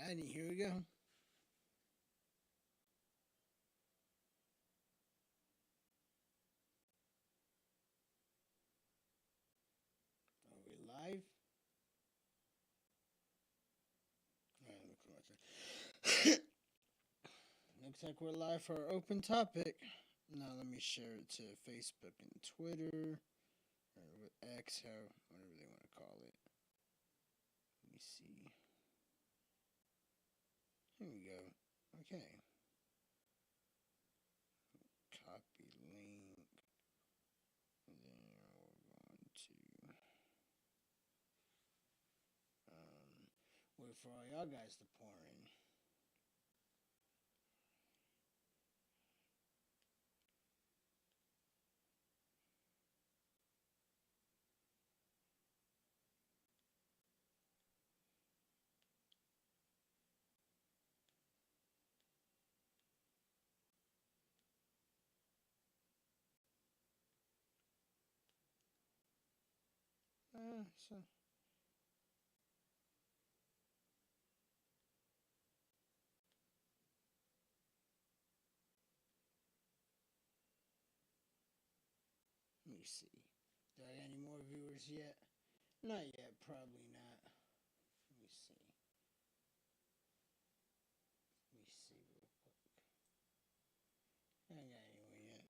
Alrighty, here we go. Are we live? Alright, looks like we're live for our open topic. Now let me share it to Facebook and Twitter, or X, whatever they want to call it. Let me see. Here we go. Okay. Copy link. And then we're going to wait for all y'all guys to pour in. So let me see. Do I got any more viewers yet? Not yet, probably not. Let me see. Let me see real quick. I ain't got anyone yet.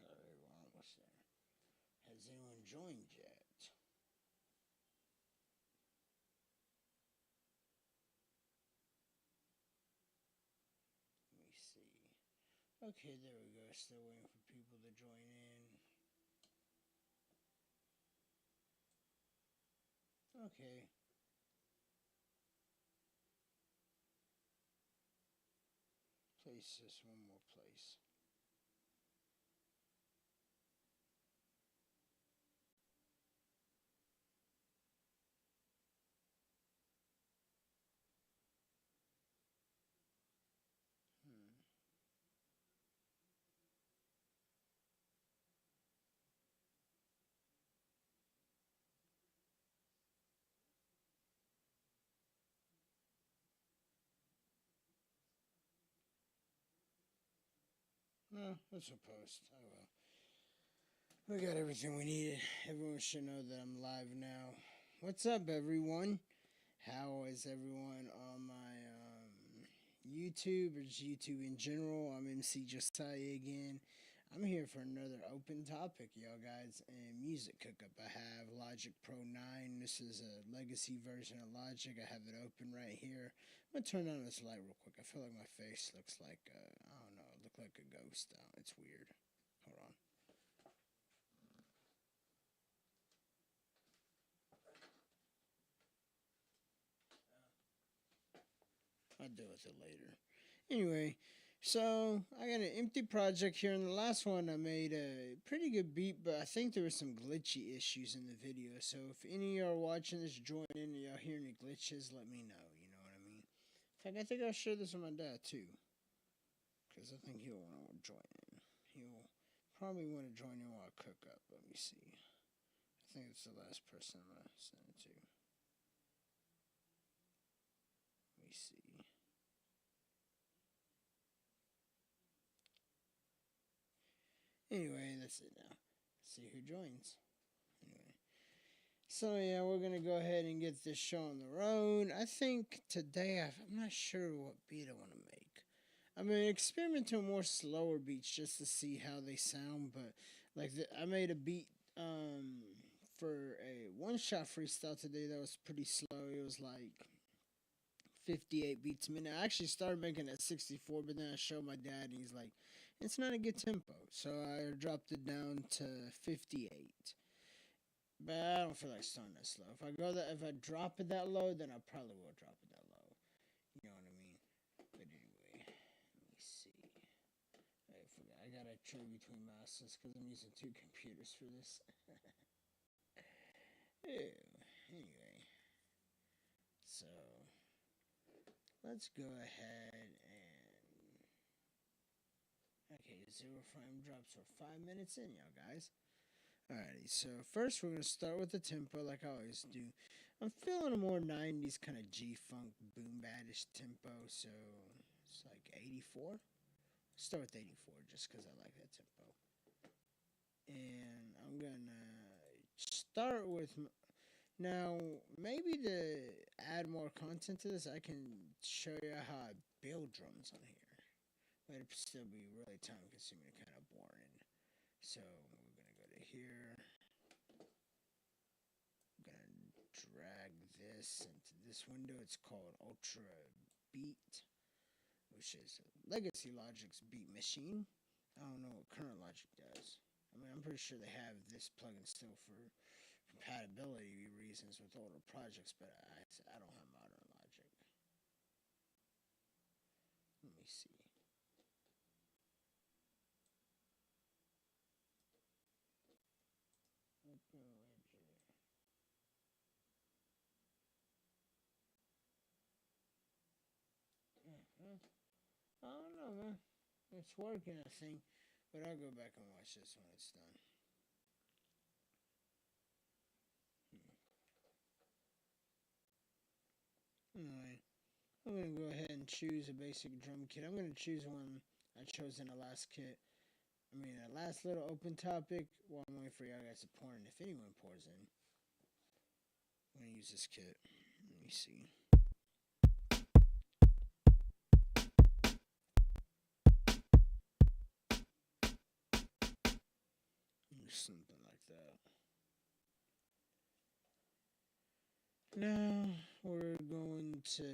Alright, we're almost there. Has anyone joined yet? Let me see. Okay, there we go. Still waiting for people to join in. Okay. Place this one more place. No, it's a post. Oh well. We got everything we needed. Everyone should know that I'm live now. What's up, everyone? How is everyone on my YouTube, or just YouTube in general? I'm MC Josiah again. I'm here for another open topic, y'all guys, and music cookup. I have Logic Pro 9. This is a legacy version of Logic. I have it open right here. I'm going to turn on this light real quick. I feel like my face looks like, I don't know, look like a ghost. It's weird. Hold on. I'll deal with it later. Anyway, so I got an empty project here. In the last one, I made a pretty good beat, but I think there were some glitchy issues in the video. So if any of y'all watching this, join in and y'all hear any glitches, let me know. You know what I mean? In fact, I think I'll share this with my dad too, because I think he'll want to join in. He'll probably want to join in while I cook up. Let me see. I think it's the last person I'm going to send it to. Let me see. Anyway, that's it now. See who joins. Anyway. So yeah, we're going to go ahead and get this show on the road. I think today, I'm not sure what beat I want to make. I'm going to experiment to more slower beats just to see how they sound. But like I made a beat for a one-shot freestyle today that was pretty slow. It was like 58 beats a minute. I actually started making it at 64, but then I showed my dad, and he's like, it's not a good tempo. So I dropped it down to 58. But I don't feel like starting that slow. If I drop it that low, then I probably will drop it that low. You know what I mean? But anyway, let me see. I forgot. I gotta trade between masters because I'm using two computers for this. Ew. Anyway, so let's go ahead and okay, 0 frame drops for 5 minutes in, y'all guys. Alrighty, so first we're gonna start with the tempo like I always do. I'm feeling a more 90s kind of G-funk boom badish tempo, so it's like 84. Start with 84 just because I like that tempo. And I'm gonna start with now maybe to add more content to this, I can show you how I build drums on here, but it'd still be really time consuming and kind of boring. So we're gonna go to here. I'm gonna drag this into this window. It's called Ultra Beat, which is Legacy Logic's Beat Machine. I don't know what Current Logic does. I mean, I'm pretty sure they have this plugin still for compatibility reasons with older projects, but I don't have Modern Logic. Let me see. I don't know, man. It's working, I think, but I'll go back and watch this when it's done. Anyway, I'm going to go ahead and choose a basic drum kit. I'm going to choose one I chose in the last kit. I mean, the last little open topic. Well, I'm waiting for y'all guys to pour in. If anyone pours in, I'm going to use this kit. Let me see. Something like that. Now we're going to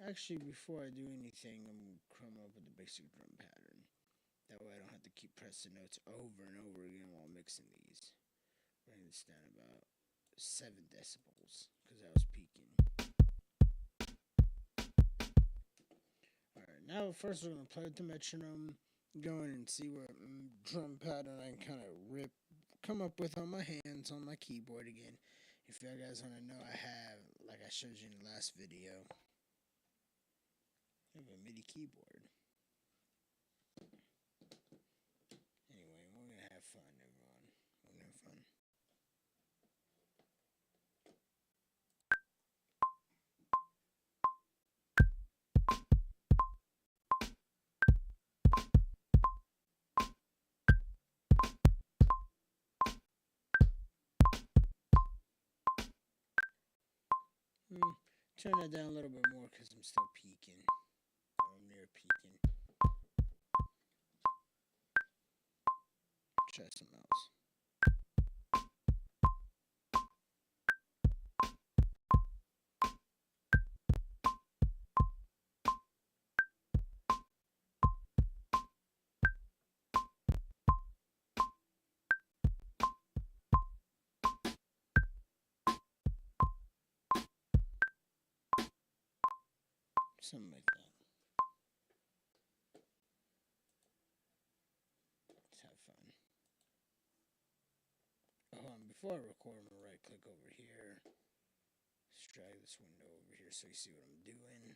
actually, before I do anything, I'm going to come up with the basic drum pattern. That way I don't have to keep pressing notes over and over again while mixing these. Bring this down about 7 decibels because I was peaking. Alright, now first we're going to play with the metronome, go in and see what drum pattern I can kind of come up with on my hands on my keyboard again. If you guys want to know, I have, like I showed you in the last video, I have a MIDI keyboard. Anyway, we're going to have fun, everyone. We're going to have fun. Turn that down a little bit more because I'm still peaking. I'm near peaking. Try something else. Something like that. Let's have fun. Before I record, I'm going to right click over here. Let's drag this window over here so you see what I'm doing.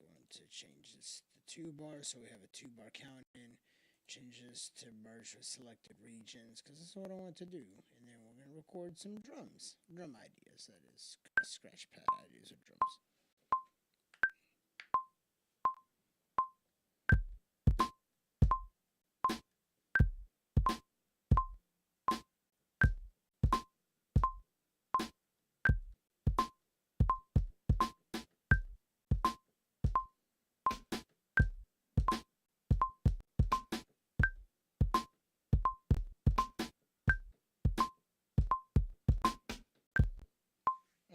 I'm going to change this to 2 bars so we have a 2 bar count in. Change this to merge with selected regions because this is what I want to do. And then we're going to record some drums. Drum ideas, that is. Scratch pad ideas of drums.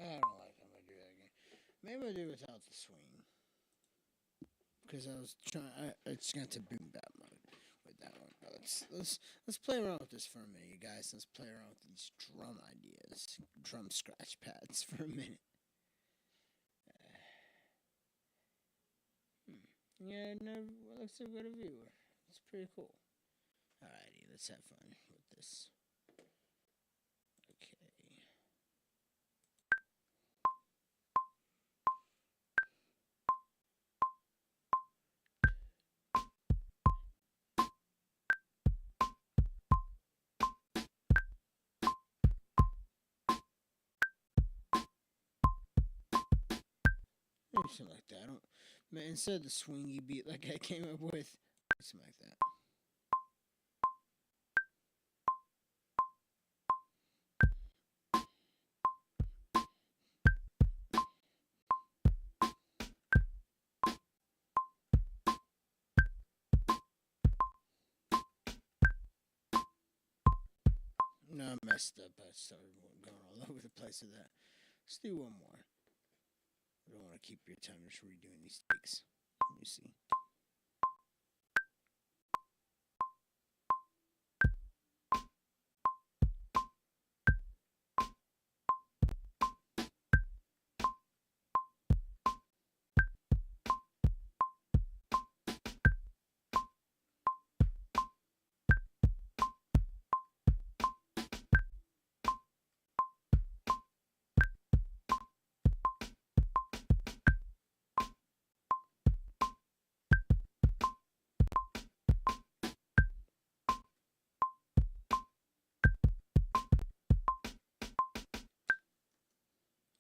I don't like how I do that again. Maybe I'll do it without the swing. Because I was trying, it's got to boom bap mode with that one. But let's play around with this for a minute, you guys. Let's play around with these drum ideas, drum scratch pads for a minute. Yeah, no, looks like we got a viewer. It's pretty cool. Alrighty, let's have fun with this. Okay. something like that. I don't. Man, instead of the swingy beat like I came up with, something like that. No, I messed up. I started going all over the place with that. Let's do one more. I don't want to keep your time just redoing these takes. Let me see.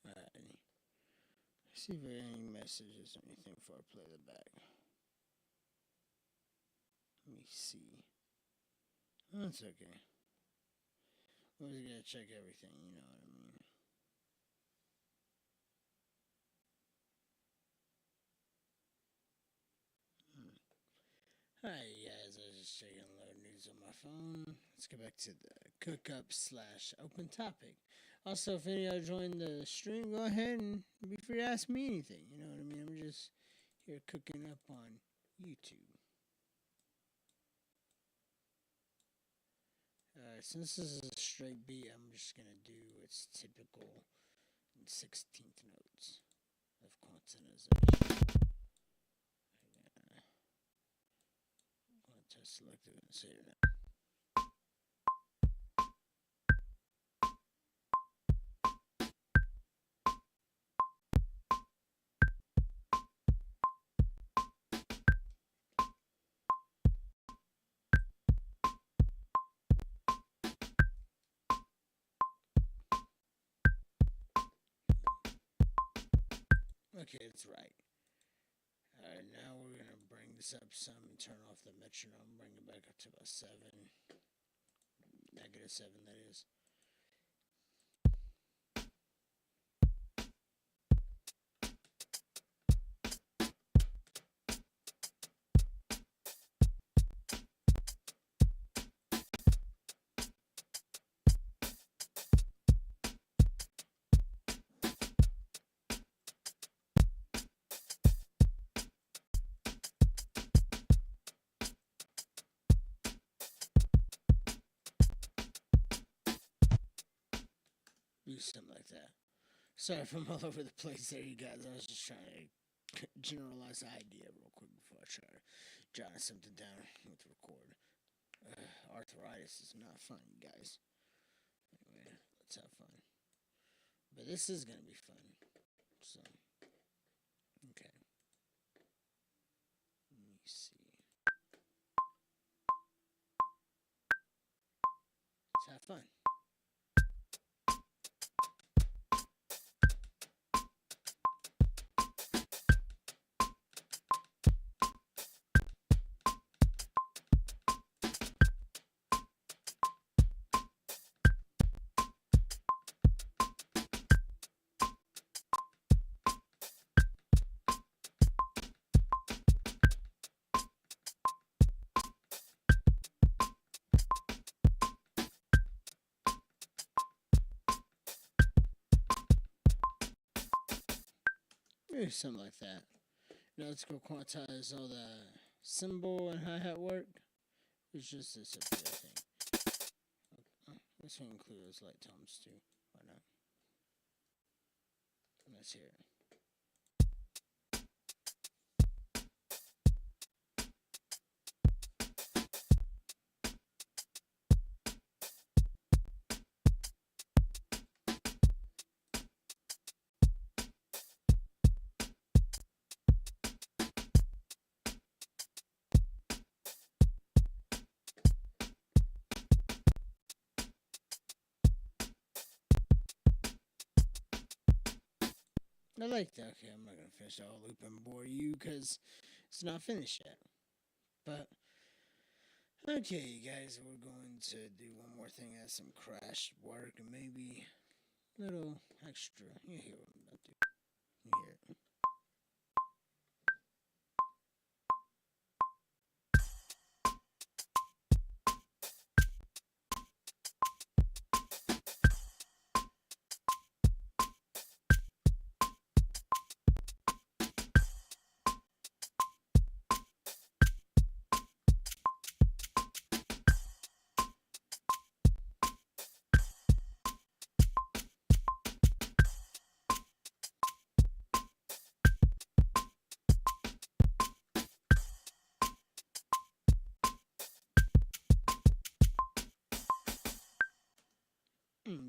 Alrighty. See if there are any messages or anything before I play the back. Let me see. That's okay. I was gonna check everything, you know what I mean. Alright, guys, I was just checking load news on my phone. Let's get back to the cook up / open topic. Also, if any of y'all join the stream, go ahead and be free to ask me anything. You know what I mean? I'm just here cooking up on YouTube. Alright, since this is a straight beat, I'm just gonna do its typical 16th notes of quantization. Quantize selected and save it now. Okay, it's right. Alright, now we're gonna bring this up some and turn off the metronome, bring it back up to about 7. -7, that is. Do something like that. Sorry if I'm all over the place there, you guys. I was just trying to generalize the idea real quick before I try to jot something down with record. Arthritis is not fun, you guys. Anyway, let's have fun. But this is going to be fun. So, okay. Let me see. Let's have fun. Maybe something like that. Now let's go quantize all the cymbal and hi-hat work. It's just this up here, I think. Okay. This will include those light toms too. Why not? Let's hear it. I like that. Okay, I'm not gonna finish the whole loop and bore you because it's not finished yet. But okay, you guys, we're going to do one more thing. That's some crash work and maybe a little extra. You hear what I'm about to do? You hear it?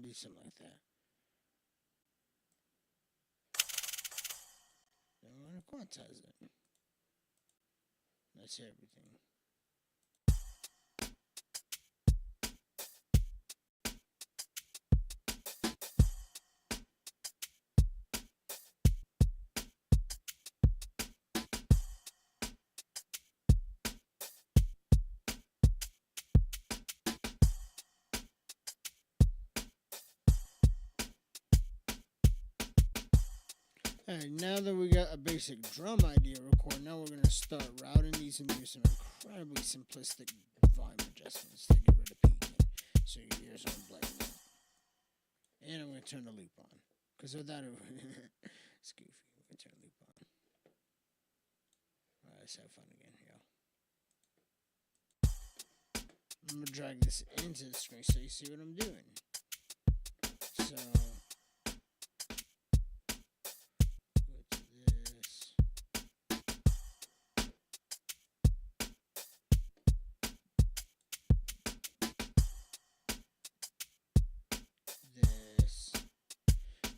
Do something like that. Then we're gonna quantize it. That's everything. Alright, now that we got a basic drum idea recorded, now we're going to start routing these and do some incredibly simplistic volume adjustments to get rid of peaking, so your ears aren't blaring out. And I'm going to turn the loop on, because without it, it's goofy. I'm going to turn the loop on. Alright, let's have fun again, yo. I'm going to drag this into the screen so you see what I'm doing. So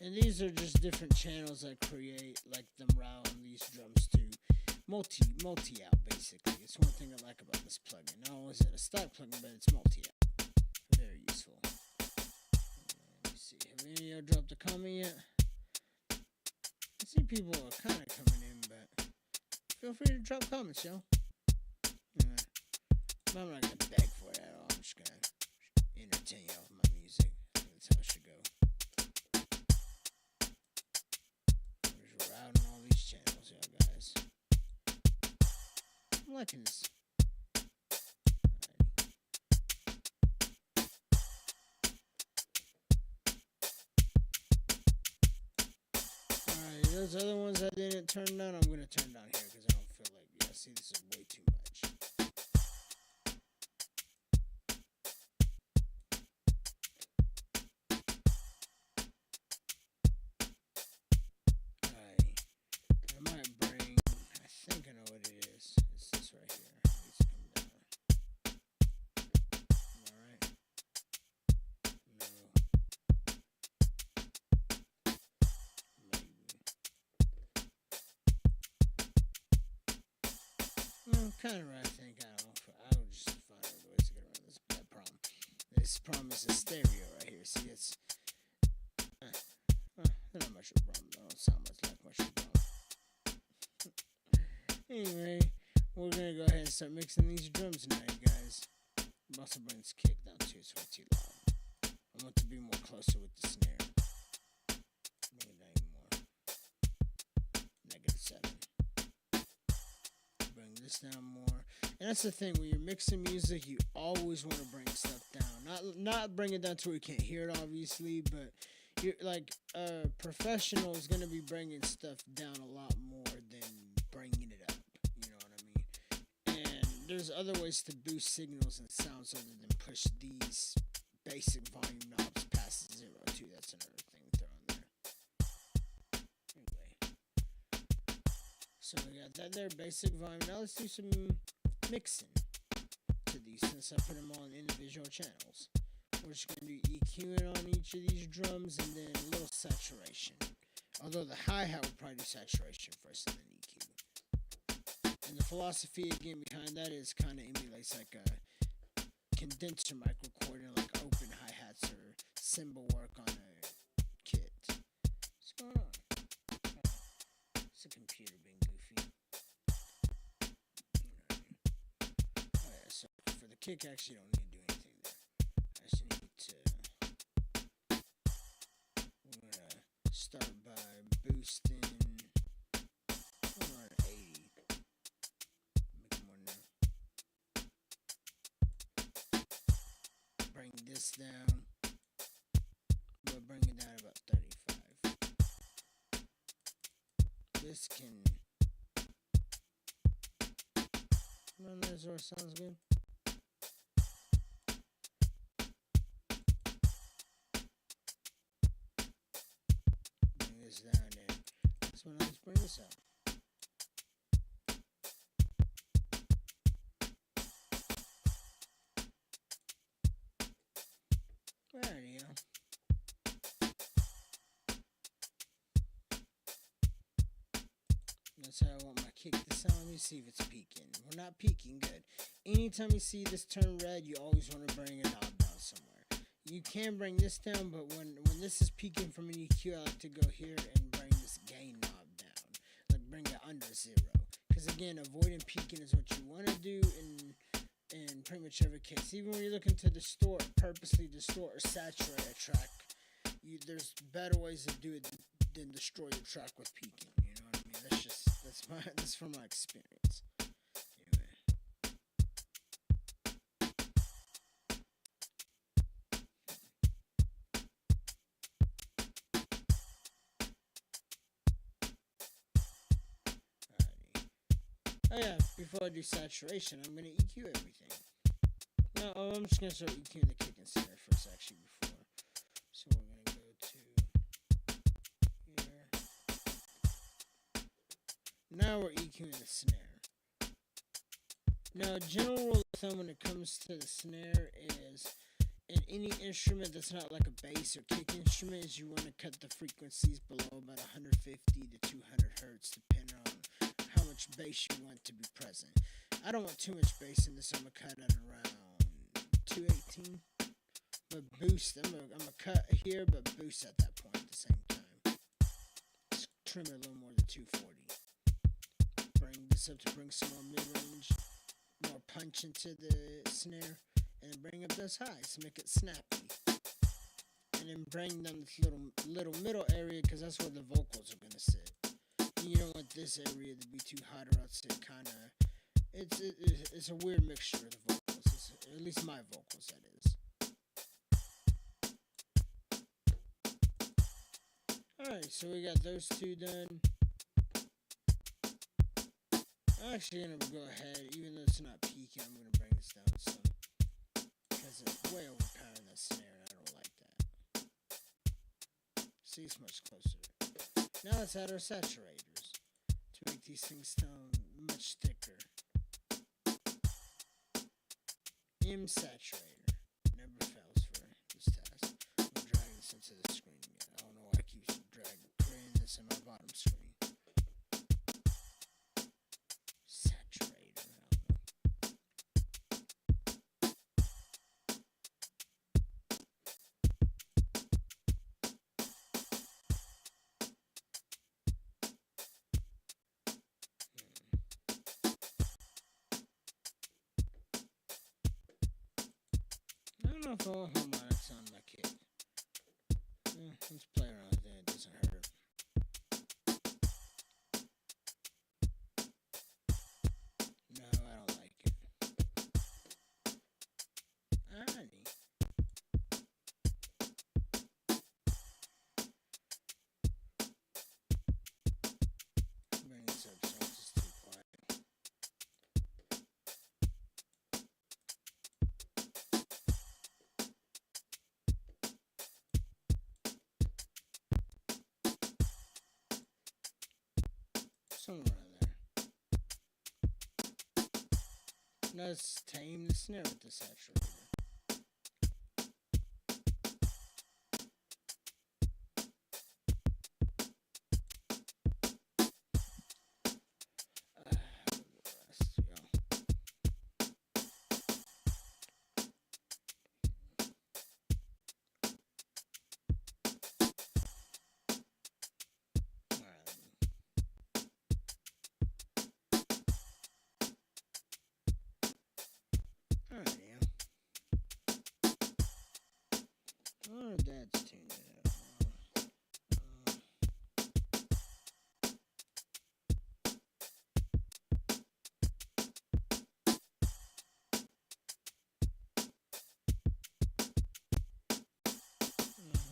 and these are just different channels I create, like them route these drums to multi out basically. It's one thing I like about this plugin. Not only is it a stock plugin, but it's multi out. Very useful. Let me see. Have any of y'all dropped a comment yet? I see people are kind of coming in, but feel free to drop comments, yo. I'm not gonna beg for it at all. I'm just gonna entertain y'all with my music. I think that's how it should go. Routing all these channels, y'all guys. I'm liking this. Alright, those other ones I didn't turn down, I'm gonna turn down here because I don't feel like, yeah, see, this is way too much. Kind of right, I think. I would just find other ways to get around that problem. This problem is a stereo right here. See, it's not much of a problem. I don't sound much of a problem. Anyway, we're gonna go ahead and start mixing these drums now, you guys. I'm also bring this kick down too, it's way too loud. I want to be more closer with the snare. Maybe not even more. -7. Bring this down more. And that's the thing, when you're mixing music, you always want to bring stuff down. Not bring it down to where you can't hear it, obviously, but you're like a professional is going to be bringing stuff down a lot more than bringing it up. You know what I mean? And there's other ways to boost signals and sounds other than push these basic volume knobs past 0 too. That's another thing to throw in there. Anyway. So we got that there, basic volume. Now let's do some mixing to these since I put them on individual channels. We're just going to do EQing on each of these drums and then a little saturation. Although the hi-hat will probably do saturation first and then EQ. And the philosophy again behind that is kind of emulates like a condenser mic recording, like open hi-hats or cymbal work on a kit. What's going on? kick actually don't need to do anything there. I just need to. We're gonna start by boosting. We're on 80. Make it more now. Bring this down. But bring it down about 35. This can run this or sounds good. Bring this down there. This one, let's bring this up. Alrighty, yo. That's how I want my kick to sound. Let me see if it's peaking. We're not peaking. Good. Anytime you see this turn red, you always want to bring a knob down somewhere. You can bring this down, but when this is peaking from an EQ, I like to go here and bring this gain knob down. Like bring it under 0. Because again, avoiding peaking is what you want to do in pretty much every case. Even when you're looking to purposely distort or saturate a track, there's better ways to do it than destroy your track with peaking. You know what I mean? That's from my experience. Anyway. Oh yeah, before I do saturation, I'm gonna EQ everything. No, I'm just gonna start EQing the kick and snare first, actually, before. So we're gonna go to here. Now we're EQing the snare. Now, general rule of thumb when it comes to the snare is, in any instrument that's not like a bass or kick instrument, is you want to cut the frequencies below about 150 to 200 hertz, depending on how much bass you want to be present. I don't want too much bass in this, so I'm going to cut at around 218. But boost, I'm gonna cut here, but boost at that point at the same time. Just trim it a little more than 240. Bring this up to bring some more mid-range, more punch into the snare, and then bring up those highs to make it snappy. And then bring down this little middle area, because that's where the vocals are gonna sit. You don't want this area to be too hot, or else it kind of it's a weird mixture of the vocals. At least my vocals, that is. Alright, so we got those two done. I'm actually gonna go ahead, even though it's not peaking, I'm gonna bring this down some, because it's way overpowering that snare, and I don't like that. See, it's much closer. Now let's add our saturators to make these things sound much thicker. M saturator never fails for this task. I'm dragging this into the screen again. I don't know why I keep creating this in my bottom screen. Saturator, I don't know. I don't know if I want harmonics on my kick. Let's play around with it. It doesn't hurt. No, I don't like it. Alrighty. Bring this up so it's just too quiet. Somewhere around there. Now let's tame the snare with the saturator. Alright, yeah. know Dad's tuned it out.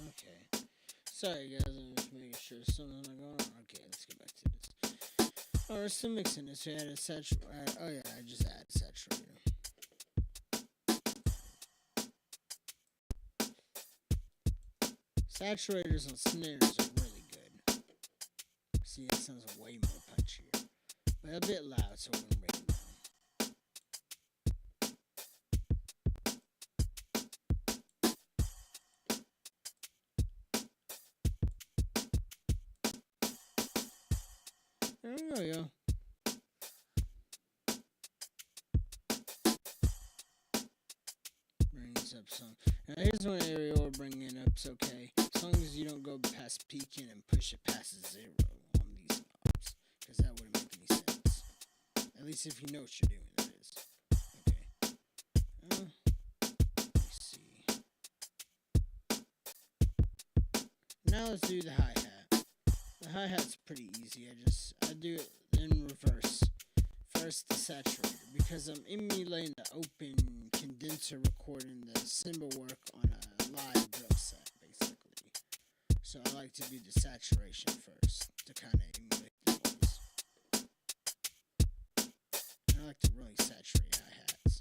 Okay. Sorry guys, I'm just making sure something's not going on. Okay, let's get back to this. Oh, we're still mixing this. We added saturator. Oh yeah, I just added saturator. Saturators on snares are really good. See, it sounds way more punchier. But a bit loud, so we're gonna break it down. There we go. Bring this up some. Now here's one area we're bringing up's okay. As long as you don't go past peaking and push it past 0 on these knobs. Because that wouldn't make any sense. At least if you know what you're doing, that is. Okay. Let's see. Now let's do the hi-hat. The hi-hat's pretty easy. I do it in reverse. First the saturator, because I'm emulating the open condenser recording the cymbal work on a live drum set, basically. So I like to do the saturation first to kind of emulate the noise. And I like to really saturate hi-hats.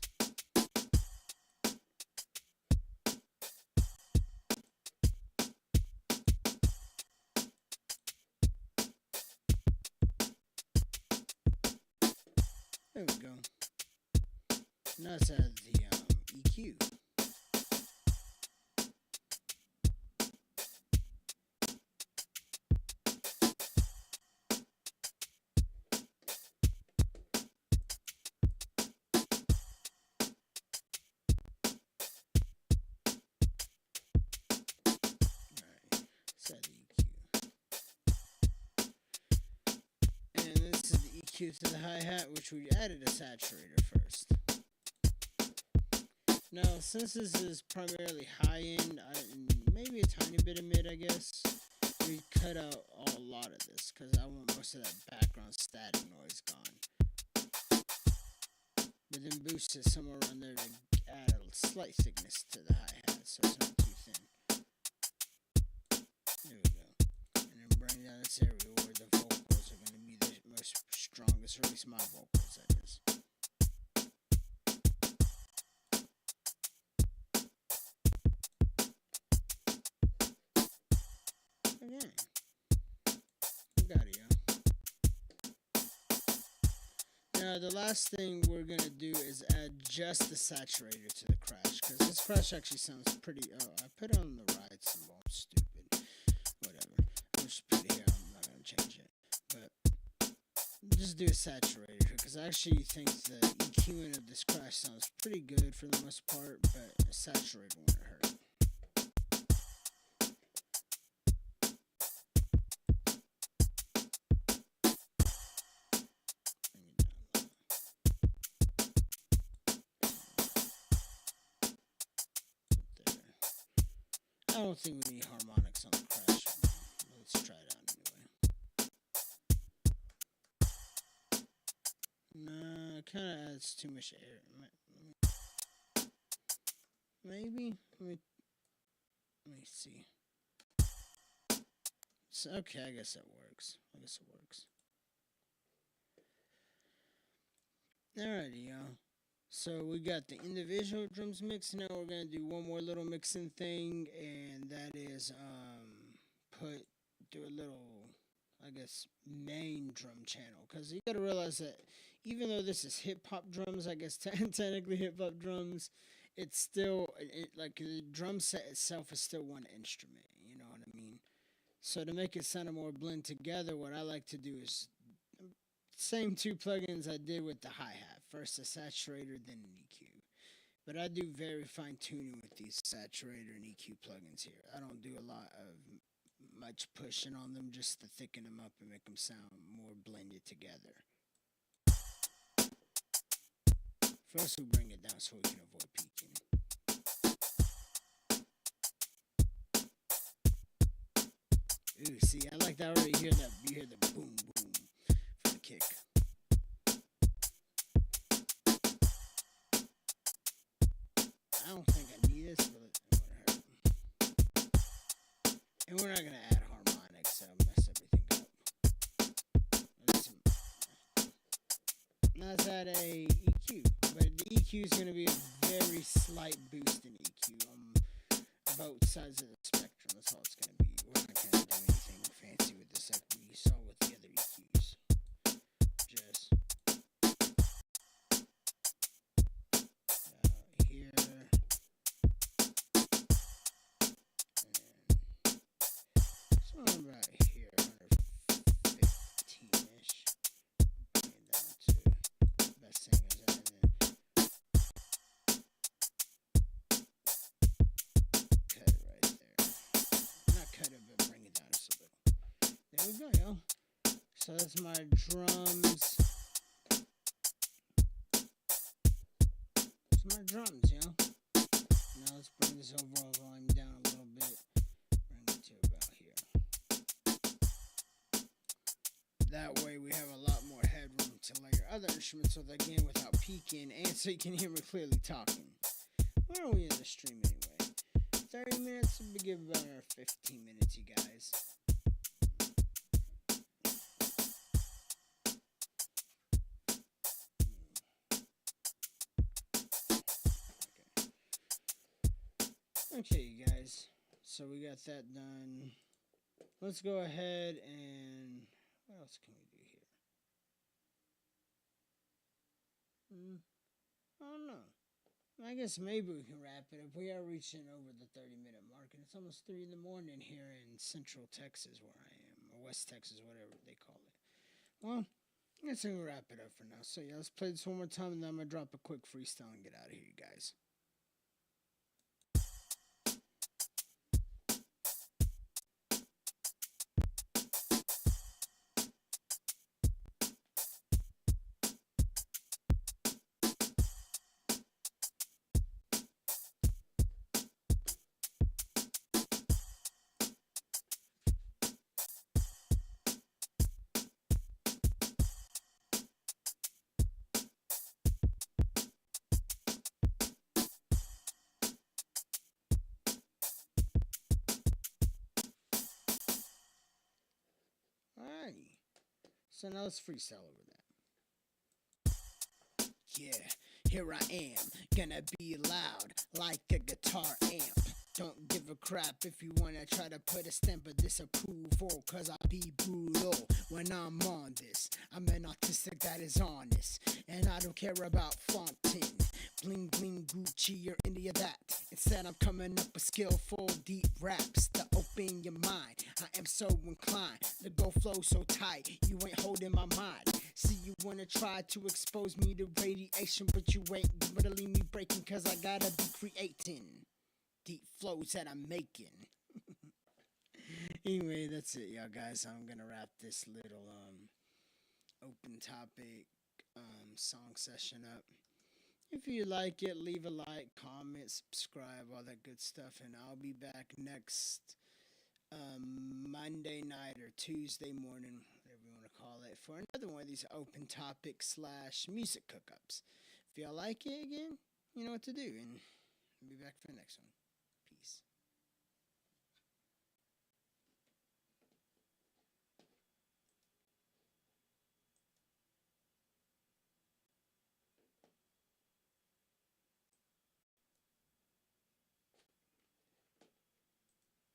There we go. Now let's add the EQ. To the hi-hat, which we added a saturator first. Now, since this is primarily high-end, maybe a tiny bit of mid, I guess, we cut out a lot of this, because I want most of that background static noise gone. But then boost it somewhere around there to add a slight thickness to the hi-hat, so it's not too thin. There we go. And then bring down this area where the vocals are going to be the most strongest, or at least my vocals, that is. Okay. Got it, yo. Now, the last thing we're going to do is add just the saturator to the crash, because this crash actually sounds pretty... Oh, I put on the ride cymbal. I'm stupid. Whatever. I'll just put it here. I'm not going to change it. But just do a saturator, because I actually think the EQing of this crash sounds pretty good for the most part, but a saturator won't hurt. I don't think we need harmonics on the crash. Let's try it out anyway. Nah, it kind of adds too much air. Maybe? Let me see. So, okay, I guess that works. Alrighty, y'all. So we got the individual drums mixed. Now we're gonna do one more little mixing thing, and that is do a little, I guess, main drum channel. Because you gotta realize that even though this is hip hop drums, I guess technically hip hop drums, it's still like the drum set itself is still one instrument. You know what I mean? So to make it sound more blend together, what I like to do is same two plugins I did with the hi-hat. First a saturator, then an EQ. But I do very fine tuning with these saturator and EQ plugins here. I don't do a lot of much pushing on them, just to thicken them up and make them sound more blended together. First we bring it down so we can avoid peaking. Ooh, see, I like that already. You hear the boom, boom for the kick. I don't think I need this, but it wouldn't hurt. And we're not going to add harmonics, so mess everything up. Now let's add a EQ. But the EQ is going to be a very slight boost in EQ on both sides of the spectrum. That's all it's going to be. We're not going to do anything fancy with this like we saw with the other EQs. Just here. Somewhere about here, 115-ish. Bring it down to best singers, and then cut it right there. Not cut it, but bring it down just a little. There we go, yo. So that's my drums. That's my drums, yo. Now let's bring this overall volume down a little bit. Bring it to about here. That way we have a lot more headroom to layer other instruments with, again, without peaking, and so you can hear me clearly talking. Where are we in the stream anyway? 30 minutes? We'll give about another 15 minutes, you guys. Okay, you guys. So we got that done. Let's go ahead and... what else can we do here? I don't know. I guess maybe we can wrap it up. We are reaching over the 30-minute mark, and it's almost 3 in the morning here in Central Texas where I am, or West Texas, whatever they call it. Well, I guess we can wrap it up for now. So yeah, let's play this one more time, and then I'm going to drop a quick freestyle and get out of here, you guys. Alrighty. So now let's freestyle over that. Yeah, here I am, gonna be loud like a guitar amp. Don't give a crap if you wanna try to put a stamp of disapproval, cause I be brutal when I'm on this. I'm an autistic that is honest, and I don't care about flaunting. Bling bling Gucci or any of that. Instead I'm coming up with skillful deep raps to open your mind. I am so inclined to go flow so tight, you ain't holding my mind. See, you wanna try to expose me to radiation, but you ain't gonna leave me breaking, cause I gotta be creating deep flows that I'm making. Anyway, that's it, y'all guys. I'm gonna wrap this little open topic song session up. If you like it, leave a like, comment, subscribe, all that good stuff, and I'll be back next Monday night or Tuesday morning, whatever you want to call it, for another one of these open topic / music cookups. If y'all like it again, you know what to do, and I'll be back for the next one.